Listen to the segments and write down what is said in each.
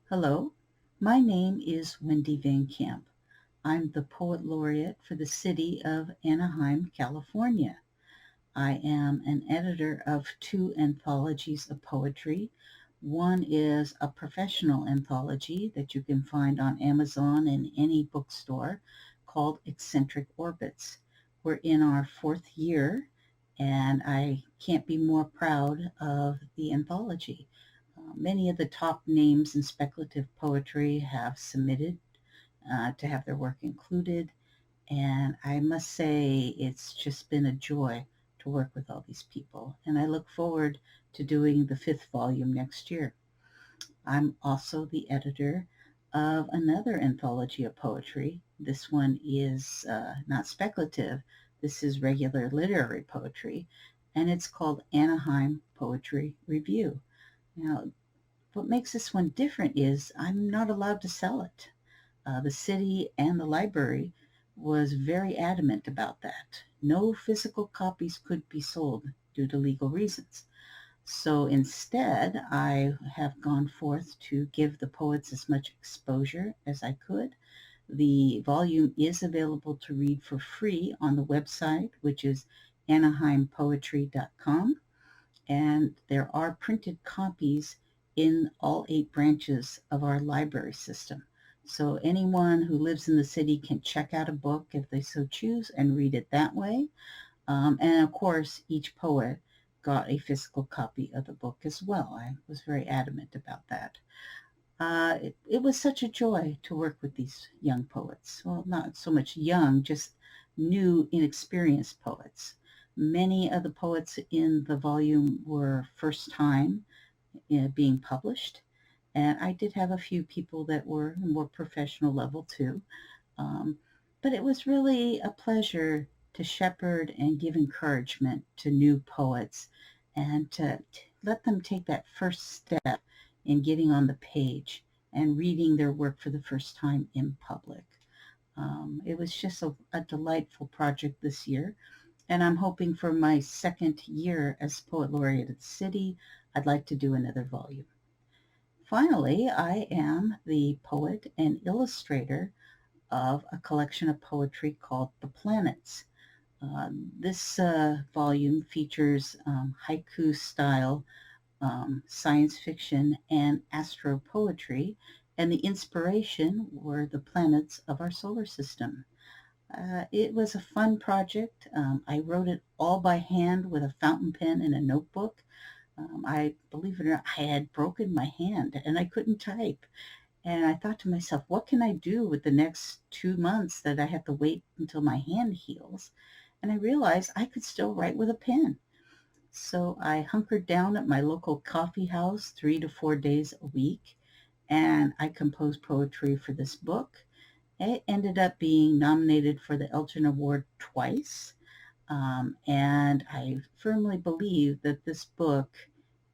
Hello, my name is Wendy Van Camp. I'm the Poet Laureate for the city of Anaheim, California. I am an editor of two anthologies of poetry. One is a professional anthology that you can find on Amazon and any bookstore called Eccentric Orbits. We're in our fourth year, and I can't be more proud of the anthology. Many of the top names in speculative poetry have submitted to have their work included, and I must say it's just been a joy to work with all these people, and I look forward to doing the fifth volume next year. I'm also the editor of another anthology of poetry. This one is not speculative, this is regular literary poetry, and it's called Anaheim Poetry Review. Now, what makes this one different is I'm not allowed to sell it. The city and the library was very adamant about that. No physical copies could be sold due to legal reasons. So instead, I have gone forth to give the poets as much exposure as I could. The volume is available to read for free on the website, which is anaheimpoetry.com. And there are printed copies in all 8 branches of our library system. So anyone who lives in the city can check out a book if they so choose and read it that way. And of course, each poet got a physical copy of the book as well. I was very adamant about that. It was such a joy to work with these young poets. Well, not so much young, just new, inexperienced poets. Many of the poets in the volume were first time being published, and I did have a few people that were more professional level too. Um, but it was really a pleasure to shepherd and give encouragement to new poets and to let them take that first step in getting on the page and reading their work for the first time in public. It was just a delightful project this year, and I'm hoping for my second year as Poet Laureate at the City, I'd like to do another volume. Finally, I am the poet and illustrator of a collection of poetry called The Planets. This volume features haiku style science fiction and astro poetry, and the inspiration were the planets of our solar system. It was a fun project. I wrote it all by hand with a fountain pen and a notebook. I believe it or not, I had broken my hand and I couldn't type. And I thought to myself, what can I do with the next 2 months that I have to wait until my hand heals? And I realized I could still write with a pen. So I hunkered down at my local coffee house 3 to 4 days a week, and I composed poetry for this book. It ended up being nominated for the Elgin Award twice. And I firmly believe that this book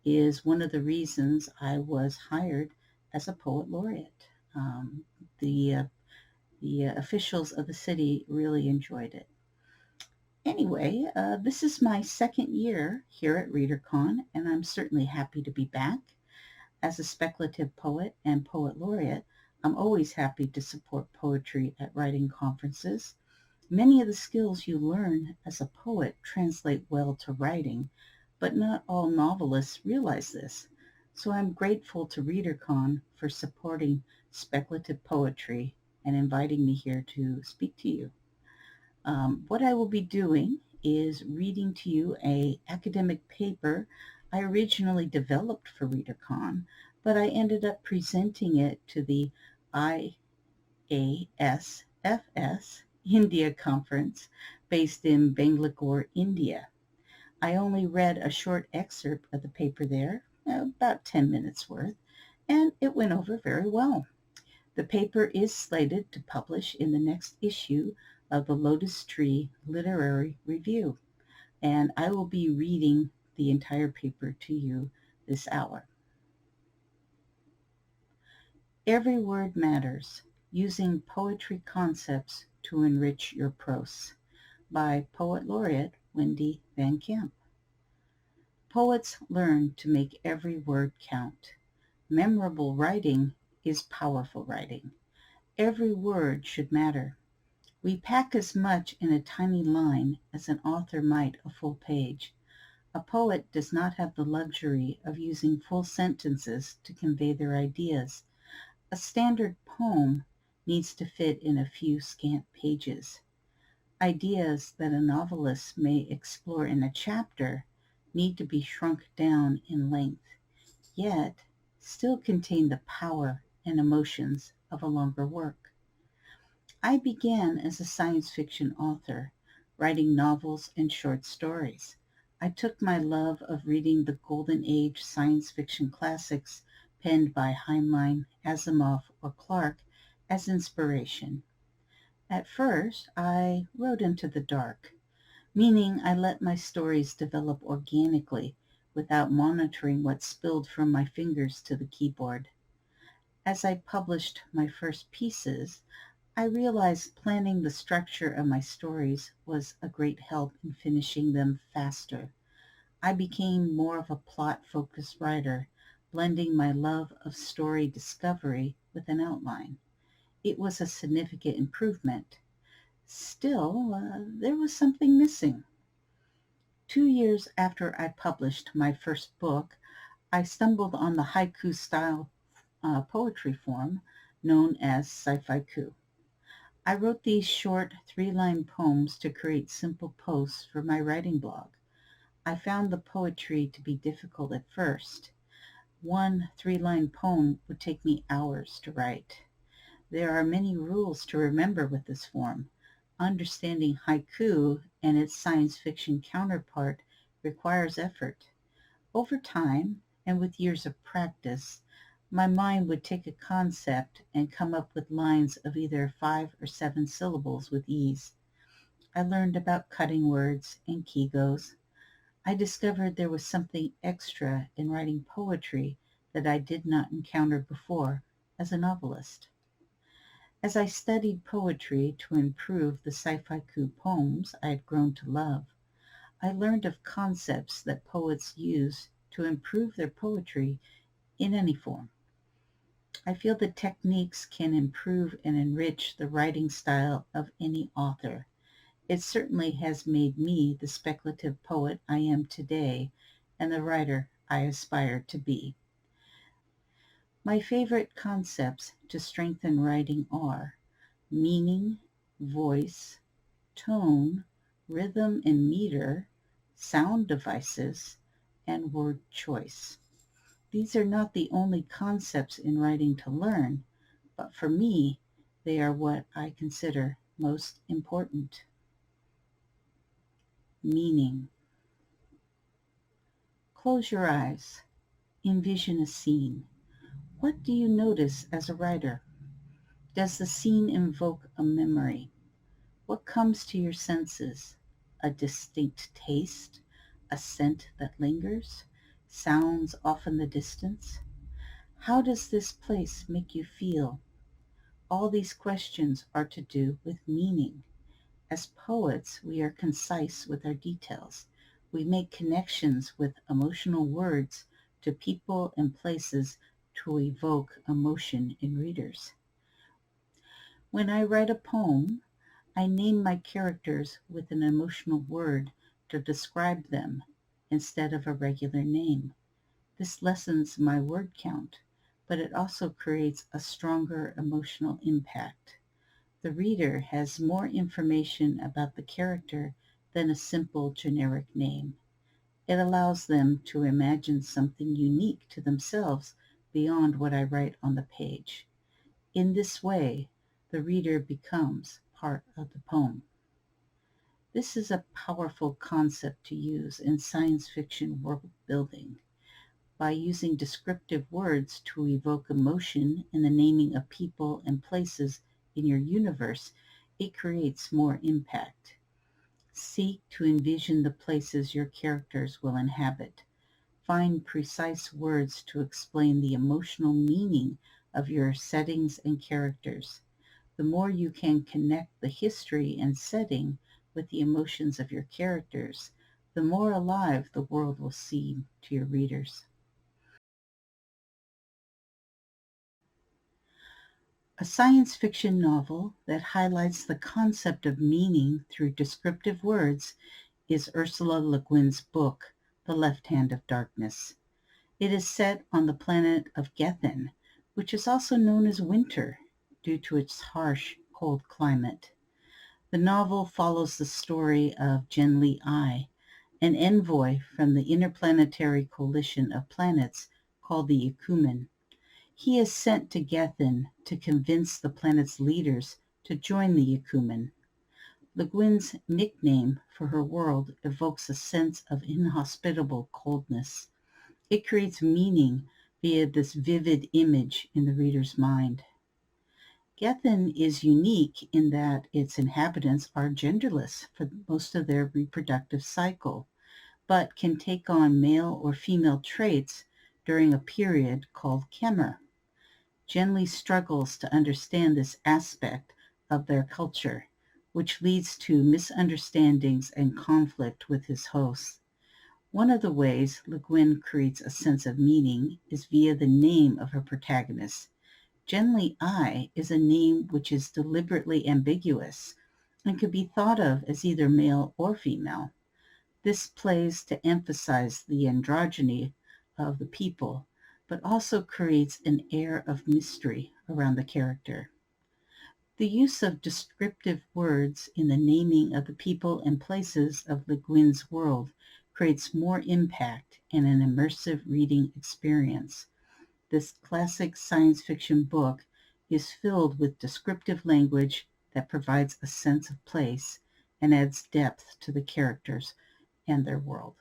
is one of the reasons I was hired as a poet laureate. Um, the uh, the officials of the city really enjoyed it. Anyway, this is my second year here at Readercon, and I'm certainly happy to be back. As a speculative poet and poet laureate, I'm always happy to support poetry at writing conferences. Many of the skills you learn as a poet translate well to writing, but not all novelists realize this. So I'm grateful to ReaderCon for supporting speculative poetry and inviting me here to speak to you. What I will be doing is reading to you a academic paper I originally developed for ReaderCon, but I ended up presenting it to the IASFS India Conference based in Bangalore, India. I only read a short excerpt of the paper there, about 10 minutes worth, and it went over very well. The paper is slated to publish in the next issue of the Lotus Tree Literary Review, and I will be reading the entire paper to you this hour. Every word matters, using poetry concepts to enrich your prose, by Poet Laureate Wendy Van Camp. Poets learn to make every word count. Memorable writing is powerful writing. Every word should matter. We pack as much in a tiny line as an author might a full page. A poet does not have the luxury of using full sentences to convey their ideas. A standard poem needs to fit in a few scant pages. Ideas that a novelist may explore in a chapter need to be shrunk down in length, yet still contain the power and emotions of a longer work. I began as a science fiction author, writing novels and short stories. I took my love of reading the Golden Age science fiction classics penned by Heinlein, Asimov, or Clarke as inspiration. At first, I wrote into the dark, meaning I let my stories develop organically without monitoring what spilled from my fingers to the keyboard. As I published my first pieces, I realized planning the structure of my stories was a great help in finishing them faster. I became more of a plot-focused writer, blending my love of story discovery with an outline. It was a significant improvement. Still, there was something missing. 2 years after I published my first book, I stumbled on the haiku style poetry form known as sci-fi-ku. I wrote these short 3-line poems to create simple posts for my writing blog. I found the poetry to be difficult at first. One 3-line poem would take me hours to write. There are many rules to remember with this form. Understanding haiku and its science fiction counterpart requires effort. Over time, and with years of practice, my mind would take a concept and come up with lines of either 5 or 7 syllables with ease. I learned about cutting words and kegos. I discovered there was something extra in writing poetry that I did not encounter before as a novelist. As I studied poetry to improve the sci-fi-ku poems I had grown to love, I learned of concepts that poets use to improve their poetry in any form. I feel the techniques can improve and enrich the writing style of any author. It certainly has made me the speculative poet I am today and the writer I aspire to be. My favorite concepts to strengthen writing are meaning, voice, tone, rhythm and meter, sound devices, and word choice. These are not the only concepts in writing to learn, but for me, they are what I consider most important. Meaning. Close your eyes. Envision a scene. What do you notice as a writer? Does the scene invoke a memory? What comes to your senses? A distinct taste? A scent that lingers? Sounds off in the distance? How does this place make you feel? All these questions are to do with meaning. As poets, we are concise with our details. We make connections with emotional words to people and places to evoke emotion in readers. When I write a poem, I name my characters with an emotional word to describe them instead of a regular name. This lessens my word count, but it also creates a stronger emotional impact. The reader has more information about the character than a simple generic name. It allows them to imagine something unique to themselves beyond what I write on the page. In this way, the reader becomes part of the poem. This is a powerful concept to use in science fiction world building. By using descriptive words to evoke emotion in the naming of people and places in your universe, it creates more impact. Seek to envision the places your characters will inhabit. Find precise words to explain the emotional meaning of your settings and characters. The more you can connect the history and setting with the emotions of your characters, the more alive the world will seem to your readers. A science fiction novel that highlights the concept of meaning through descriptive words is Ursula Le Guin's book, The Left Hand of Darkness. It is set on the planet of Gethin, which is also known as winter due to its harsh, cold climate. The novel follows the story of Genli I, an envoy from the interplanetary coalition of planets called the Ecumen. He is sent to Gethin to convince the planet's leaders to join the Ecumen. Le Guin's nickname for her world evokes a sense of inhospitable coldness. It creates meaning via this vivid image in the reader's mind. Gethin is unique in that its inhabitants are genderless for most of their reproductive cycle, but can take on male or female traits during a period called Kemer. Genli struggles to understand this aspect of their culture, which leads to misunderstandings and conflict with his hosts. One of the ways Le Guin creates a sense of meaning is via the name of her protagonist. Genli I is a name which is deliberately ambiguous and could be thought of as either male or female. This plays to emphasize the androgyny of the people, but also creates an air of mystery around the character. The use of descriptive words in the naming of the people and places of Le Guin's world creates more impact and an immersive reading experience. This classic science fiction book is filled with descriptive language that provides a sense of place and adds depth to the characters and their world.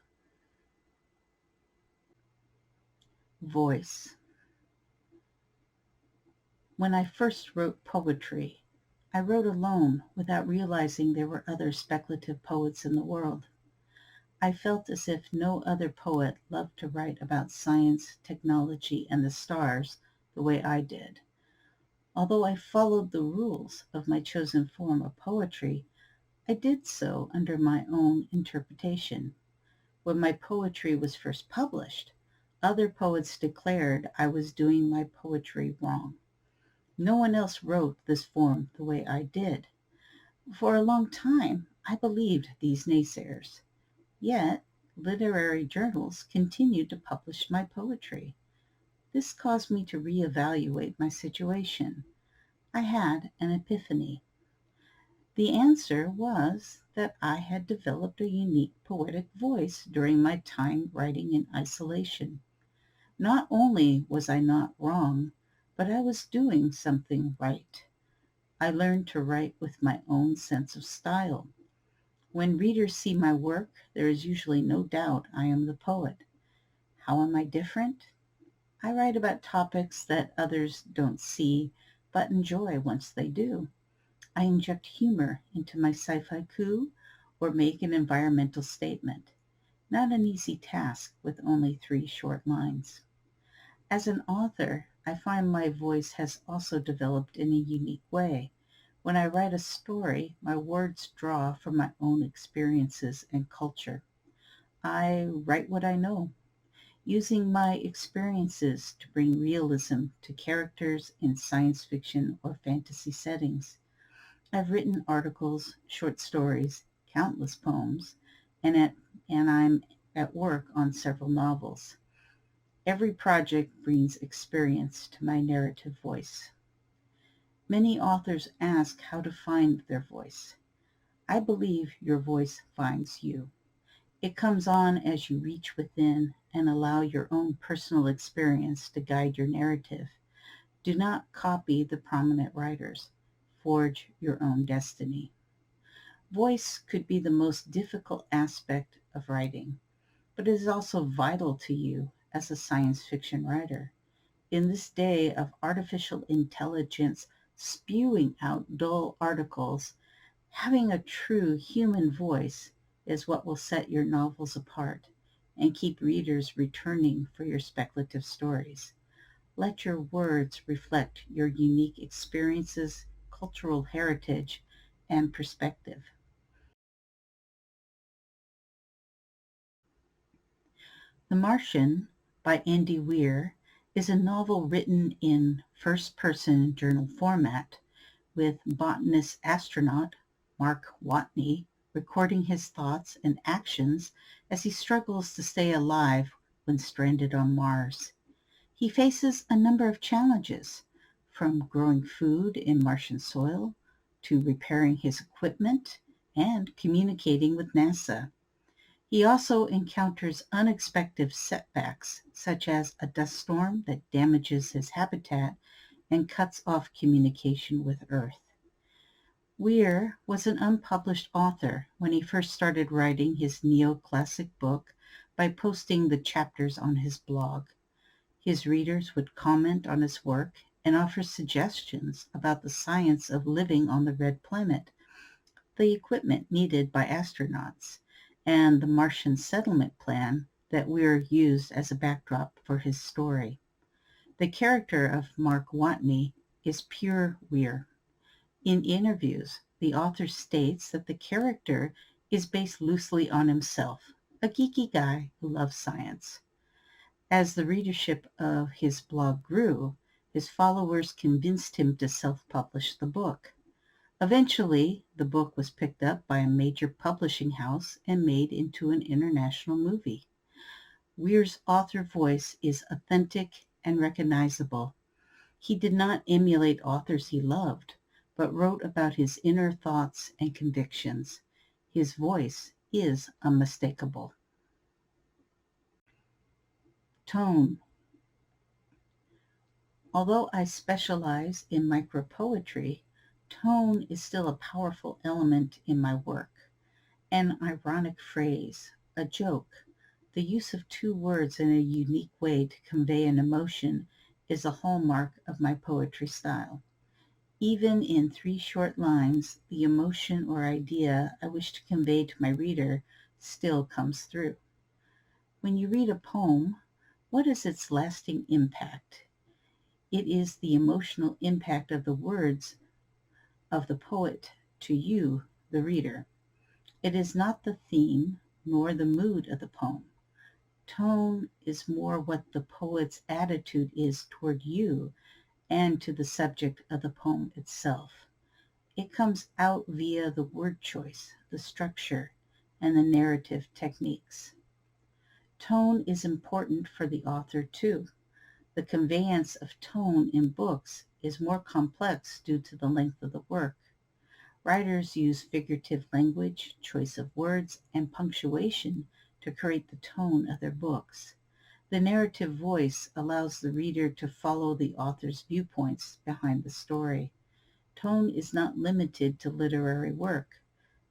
Voice. When I first wrote poetry, I wrote alone without realizing there were other speculative poets in the world. I felt as if no other poet loved to write about science, technology, and the stars the way I did. Although I followed the rules of my chosen form of poetry, I did so under my own interpretation. When my poetry was first published, other poets declared I was doing my poetry wrong. No one else wrote this form the way I did. For a long time, I believed these naysayers. Yet, literary journals continued to publish my poetry. This caused me to reevaluate my situation. I had an epiphany. The answer was that I had developed a unique poetic voice during my time writing in isolation. Not only was I not wrong, but I was doing something right. I learned to write with my own sense of style. When readers see my work, there is usually no doubt I am the poet. How am I different? I write about topics that others don't see, but enjoy once they do. I inject humor into my sci-fi or make an environmental statement. Not an easy task with only 3 short lines. As an author, I find my voice has also developed in a unique way. When I write a story, my words draw from my own experiences and culture. I write what I know, using my experiences to bring realism to characters in science fiction or fantasy settings. I've written articles, short stories, countless poems, and I'm at work on several novels. Every project brings experience to my narrative voice. Many authors ask how to find their voice. I believe your voice finds you. It comes on as you reach within and allow your own personal experience to guide your narrative. Do not copy the prominent writers. Forge your own destiny. Voice could be the most difficult aspect of writing, but it is also vital to you as a science fiction writer. In this day of artificial intelligence spewing out dull articles, having a true human voice is what will set your novels apart and keep readers returning for your speculative stories. Let your words reflect your unique experiences, cultural heritage, and perspective. The Martian by Andy Weir is a novel written in first-person journal format with botanist-astronaut Mark Watney recording his thoughts and actions as he struggles to stay alive when stranded on Mars. He faces a number of challenges, from growing food in Martian soil to repairing his equipment and communicating with NASA. He also encounters unexpected setbacks, such as a dust storm that damages his habitat and cuts off communication with Earth. Weir was an unpublished author when he first started writing his neoclassic book by posting the chapters on his blog. His readers would comment on his work and offer suggestions about the science of living on the red planet, the equipment needed by astronauts, and the Martian settlement plan that Weir used as a backdrop for his story. The character of Mark Watney is pure Weir. In interviews, the author states that the character is based loosely on himself, a geeky guy who loves science. As the readership of his blog grew, his followers convinced him to self-publish the book. Eventually, the book was picked up by a major publishing house and made into an international movie. Weir's author voice is authentic and recognizable. He did not emulate authors he loved, but wrote about his inner thoughts and convictions. His voice is unmistakable. Tone. Although I specialize in micropoetry, tone is still a powerful element in my work. An ironic phrase, a joke, the use of two words in a unique way to convey an emotion is a hallmark of my poetry style. Even in 3 short lines, the emotion or idea I wish to convey to my reader still comes through. When you read a poem, what is its lasting impact? It is the emotional impact of the words of the poet to you, the reader. It is not the theme nor the mood of the poem. Tone is more what the poet's attitude is toward you and to the subject of the poem itself. It comes out via the word choice, the structure, and the narrative techniques. Tone is important for the author too. The conveyance of tone in books is more complex due to the length of the work. Writers use figurative language, choice of words, and punctuation to create the tone of their books. The narrative voice allows the reader to follow the author's viewpoints behind the story. Tone is not limited to literary work.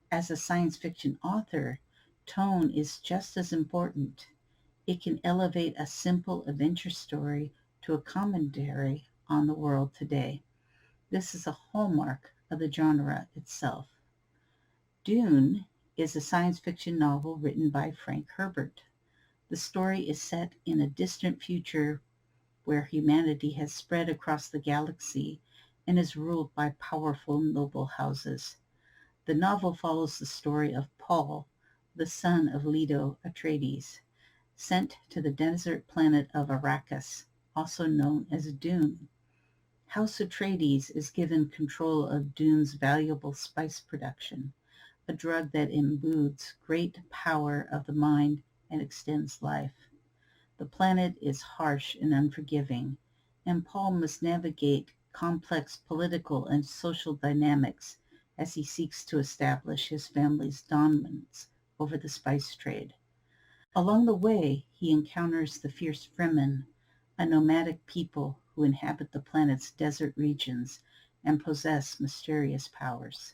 As a science fiction author, tone is just as important. It can elevate a simple adventure story to a commentary on the world today. This is a hallmark of the genre itself. Dune is a science fiction novel written by Frank Herbert. The story is set in a distant future where humanity has spread across the galaxy and is ruled by powerful noble houses. The novel follows the story of Paul, the son of Leto Atreides, sent to the desert planet of Arrakis, also known as Dune. House Atreides is given control of Dune's valuable spice production, a drug that imbues great power of the mind and extends life. The planet is harsh and unforgiving, and Paul must navigate complex political and social dynamics as he seeks to establish his family's dominance over the spice trade. Along the way, he encounters the fierce Fremen, a nomadic people who inhabit the planet's desert regions and possess mysterious powers.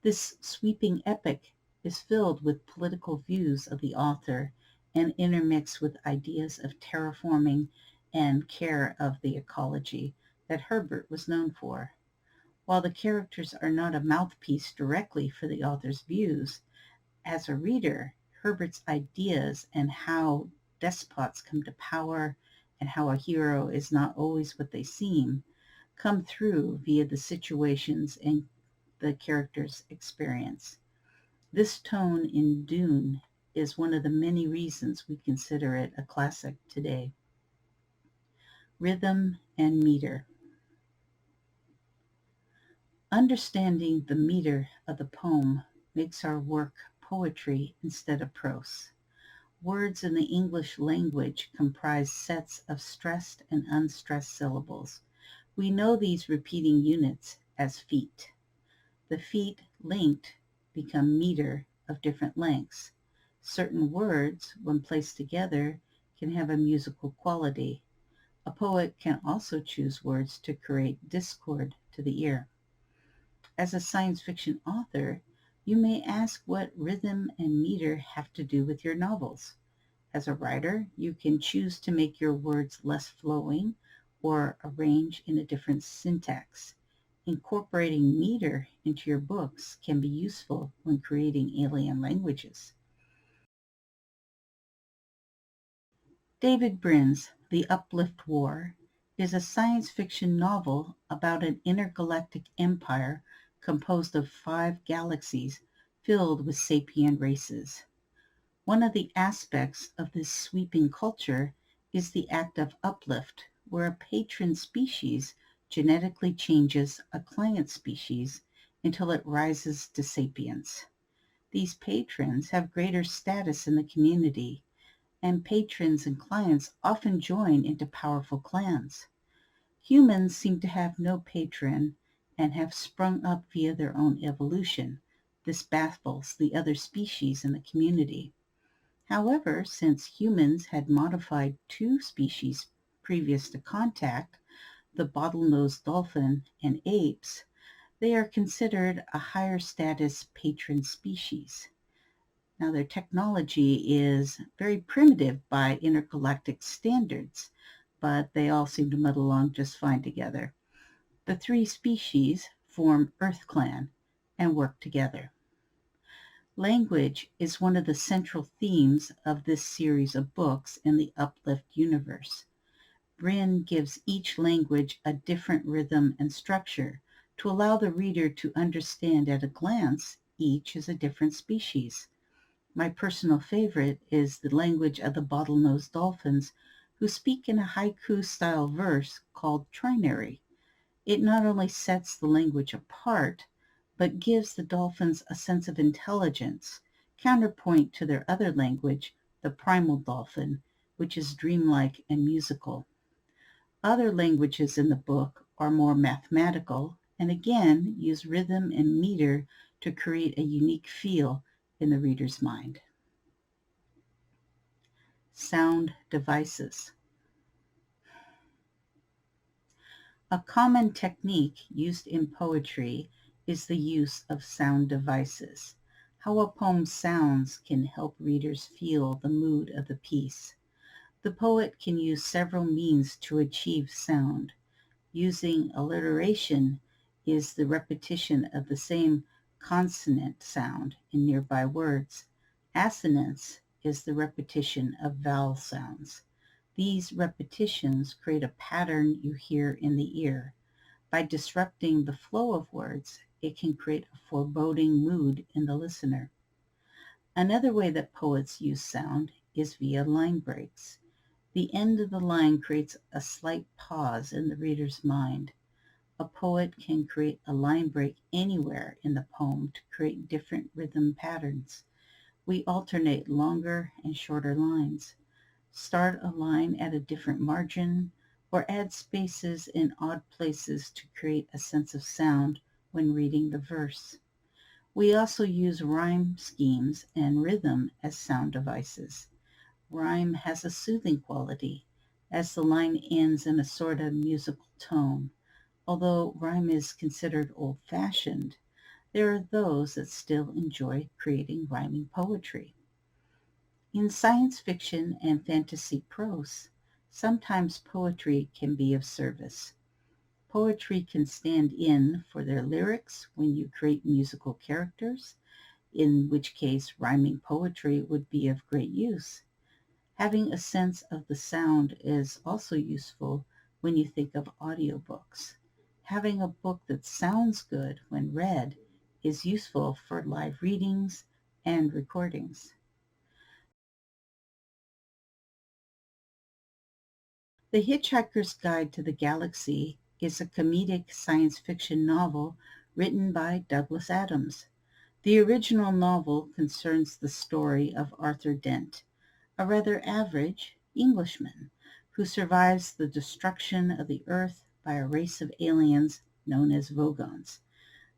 This sweeping epic is filled with political views of the author and intermixed with ideas of terraforming and care of the ecology that Herbert was known for. While the characters are not a mouthpiece directly for the author's views, as a reader, Herbert's ideas and how despots come to power and how a hero is not always what they seem come through via the situations and the character's experience. This tone in Dune is one of the many reasons we consider it a classic today. Rhythm and meter. Understanding the meter of the poem makes our work poetry instead of prose. Words in the English language comprise sets of stressed and unstressed syllables. We know these repeating units as feet. The feet linked become meter of different lengths. Certain words, when placed together, can have a musical quality. A poet can also choose words to create discord to the ear. As a science fiction author, you may ask what rhythm and meter have to do with your novels. As a writer, you can choose to make your words less flowing or arrange in a different syntax. Incorporating meter into your books can be useful when creating alien languages. David Brin's The Uplift War is a science fiction novel about an intergalactic empire composed of 5 galaxies filled with sapient races. One of the aspects of this sweeping culture is the act of uplift, where a patron species genetically changes a client species until it rises to sapience. These patrons have greater status in the community, and patrons and clients often join into powerful clans. Humans seem to have no patron and have sprung up via their own evolution. This baffles the other species in the community. However, since humans had modified 2 species previous to contact, the bottlenose dolphin and apes, they are considered a higher status patron species. Now, their technology is very primitive by intergalactic standards, but they all seem to muddle along just fine together. The 3 species form Earth Clan and work together. Language is one of the central themes of this series of books in the Uplift universe. Brin gives each language a different rhythm and structure to allow the reader to understand at a glance each is a different species. My personal favorite is the language of the bottlenose dolphins, who speak in a haiku-style verse called trinary. It not only sets the language apart, but gives the dolphins a sense of intelligence, counterpoint to their other language, the primal dolphin, which is dreamlike and musical. Other languages in the book are more mathematical and again use rhythm and meter to create a unique feel in the reader's mind. Sound devices. A common technique used in poetry is the use of sound devices. How a poem sounds can help readers feel the mood of the piece. The poet can use several means to achieve sound. Using alliteration is the repetition of the same consonant sound in nearby words. Assonance is the repetition of vowel sounds. These repetitions create a pattern you hear in the ear. By disrupting the flow of words, it can create a foreboding mood in the listener. Another way that poets use sound is via line breaks. The end of the line creates a slight pause in the reader's mind. A poet can create a line break anywhere in the poem to create different rhythm patterns. We alternate longer and shorter lines. Start a line at a different margin, or add spaces in odd places to create a sense of sound when reading the verse. We also use rhyme schemes and rhythm as sound devices. Rhyme has a soothing quality, as the line ends in a sort of musical tone. Although rhyme is considered old-fashioned, there are those that still enjoy creating rhyming poetry. In science fiction and fantasy prose, sometimes poetry can be of service. Poetry can stand in for their lyrics when you create musical characters, in which case rhyming poetry would be of great use. Having a sense of the sound is also useful when you think of audiobooks. Having a book that sounds good when read is useful for live readings and recordings. The Hitchhiker's Guide to the Galaxy is a comedic science fiction novel written by Douglas Adams. The original novel concerns the story of Arthur Dent, a rather average Englishman who survives the destruction of the Earth by a race of aliens known as Vogons.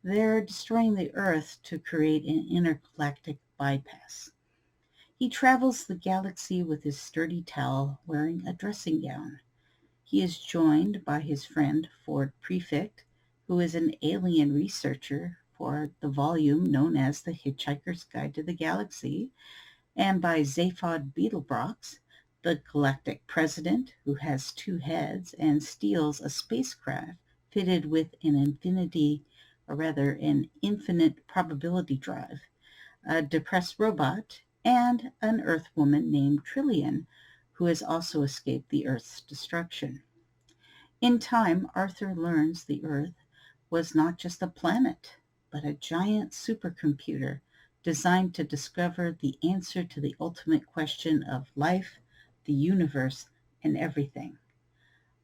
They're destroying the Earth to create an intergalactic bypass. He travels the galaxy with his sturdy towel, wearing a dressing gown. He is joined by his friend Ford Prefect, who is an alien researcher for the volume known as The Hitchhiker's Guide to the Galaxy, and by Zaphod Beetlebrox, the galactic president who has two heads and steals a spacecraft fitted with an infinite probability drive, a depressed robot, and an Earth woman named Trillian, who has also escaped the Earth's destruction. In time, Arthur learns the Earth was not just a planet, but a giant supercomputer designed to discover the answer to the ultimate question of life, the universe, and everything.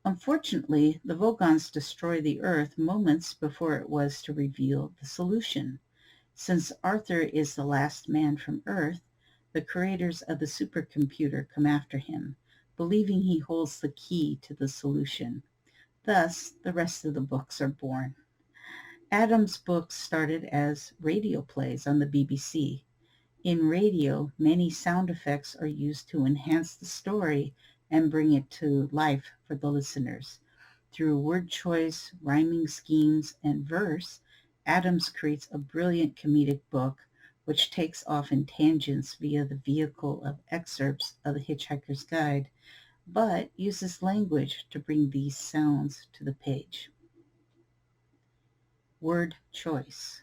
Unfortunately, the Vogons destroy the Earth moments before it was to reveal the solution. Since Arthur is the last man from Earth, the creators of the supercomputer come after him, believing he holds the key to the solution. Thus, the rest of the books are born. Adams' books started as radio plays on the BBC. In radio, many sound effects are used to enhance the story and bring it to life for the listeners. Through word choice, rhyming schemes, and verse, Adams creates a brilliant comedic book which takes off in tangents via the vehicle of excerpts of The Hitchhiker's Guide, but uses language to bring these sounds to the page. Word choice.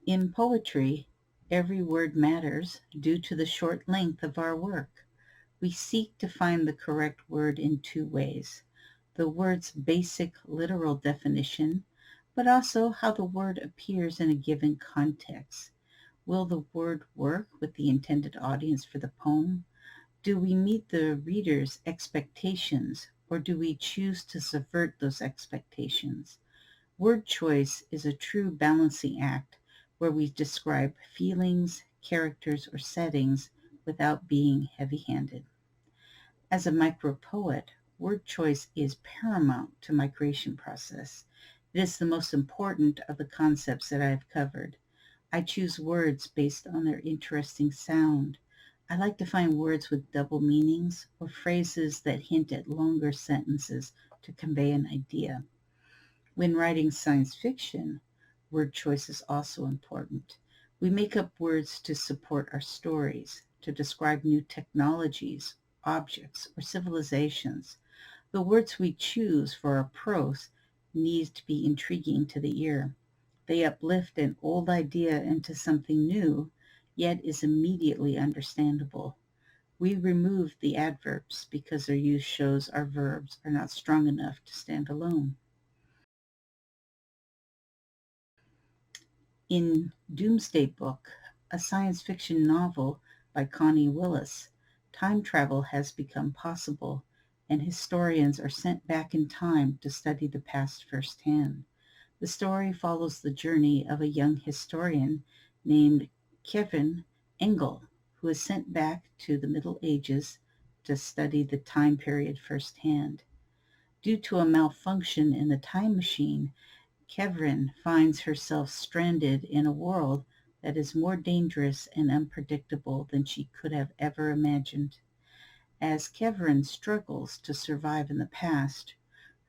In poetry, every word matters due to the short length of our work. We seek to find the correct word in two ways: the word's basic literal definition, but also how the word appears in a given context. Will the word work with the intended audience for the poem? Do we meet the reader's expectations, or do we choose to subvert those expectations? Word choice is a true balancing act where we describe feelings, characters, or settings without being heavy-handed. As a micropoet, word choice is paramount to my creation process. It is the most important of the concepts that I have covered. I choose words based on their interesting sound. I like to find words with double meanings or phrases that hint at longer sentences to convey an idea. When writing science fiction, word choice is also important. We make up words to support our stories, to describe new technologies, objects, or civilizations. The words we choose for our prose need to be intriguing to the ear. They uplift an old idea into something new, yet is immediately understandable. We remove the adverbs because their use shows our verbs are not strong enough to stand alone. In Doomsday Book, a science fiction novel by Connie Willis, time travel has become possible, and historians are sent back in time to study the past firsthand. The story follows the journey of a young historian named Kevin Engel, who is sent back to the Middle Ages to study the time period firsthand. Due to a malfunction in the time machine, Kevin finds herself stranded in a world that is more dangerous and unpredictable than she could have ever imagined. As Kevin struggles to survive in the past,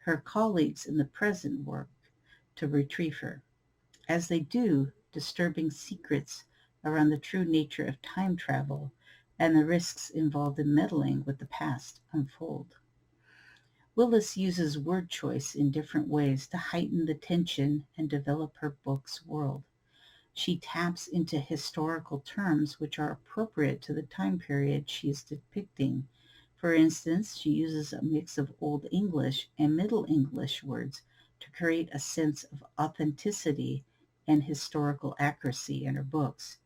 her colleagues in the present work to retrieve her. As they do, disturbing secrets around the true nature of time travel and the risks involved in meddling with the past unfold. Willis uses word choice in different ways to heighten the tension and develop her book's world. She taps into historical terms which are appropriate to the time period she is depicting. For instance, she uses a mix of Old English and Middle English words to create a sense of authenticity and historical accuracy in her books.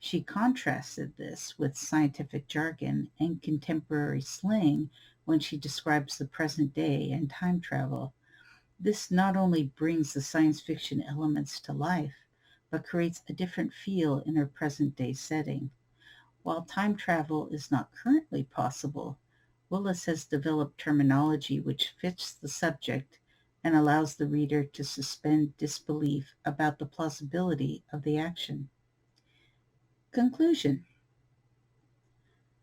She contrasted this with scientific jargon and contemporary slang when she describes the present day and time travel. This not only brings the science fiction elements to life, but creates a different feel in her present day setting. While time travel is not currently possible, Willis has developed terminology which fits the subject and allows the reader to suspend disbelief about the plausibility of the action. Conclusion.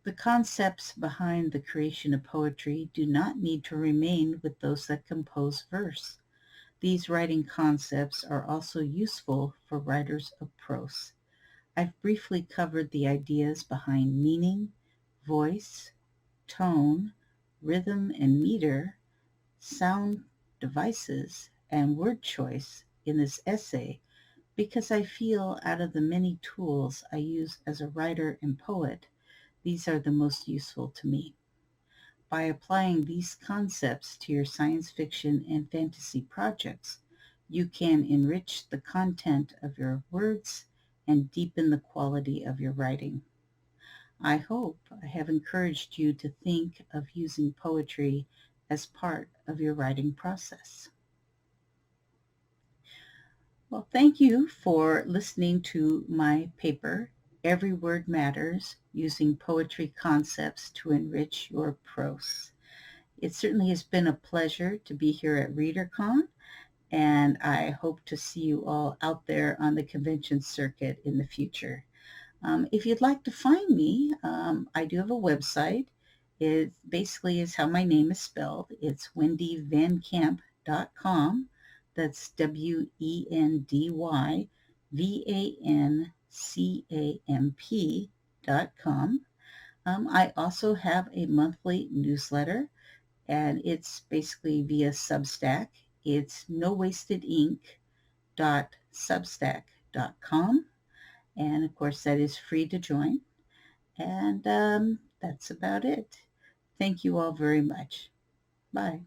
The concepts behind the creation of poetry do not need to remain with those that compose verse. These writing concepts are also useful for writers of prose. I've briefly covered the ideas behind meaning, voice, tone, rhythm and meter, sound devices, and word choice in this essay because I feel out of the many tools I use as a writer and poet, these are the most useful to me. By applying these concepts to your science fiction and fantasy projects, you can enrich the content of your words and deepen the quality of your writing. I hope I have encouraged you to think of using poetry as part of your writing process. Well, thank you for listening to my paper, Every Word Matters, Using Poetry Concepts to Enrich Your Prose. It certainly has been a pleasure to be here at Readercon, and I hope to see you all out there on the convention circuit in the future. If you'd like to find me, I do have a website. It basically is how my name is spelled. It's wendyvancamp.com. That's WendyVanCamp.com. I also have a monthly newsletter, and it's basically via Substack. It's nowastedink.substack.com. And of course, that is free to join. And that's about it. Thank you all very much. Bye.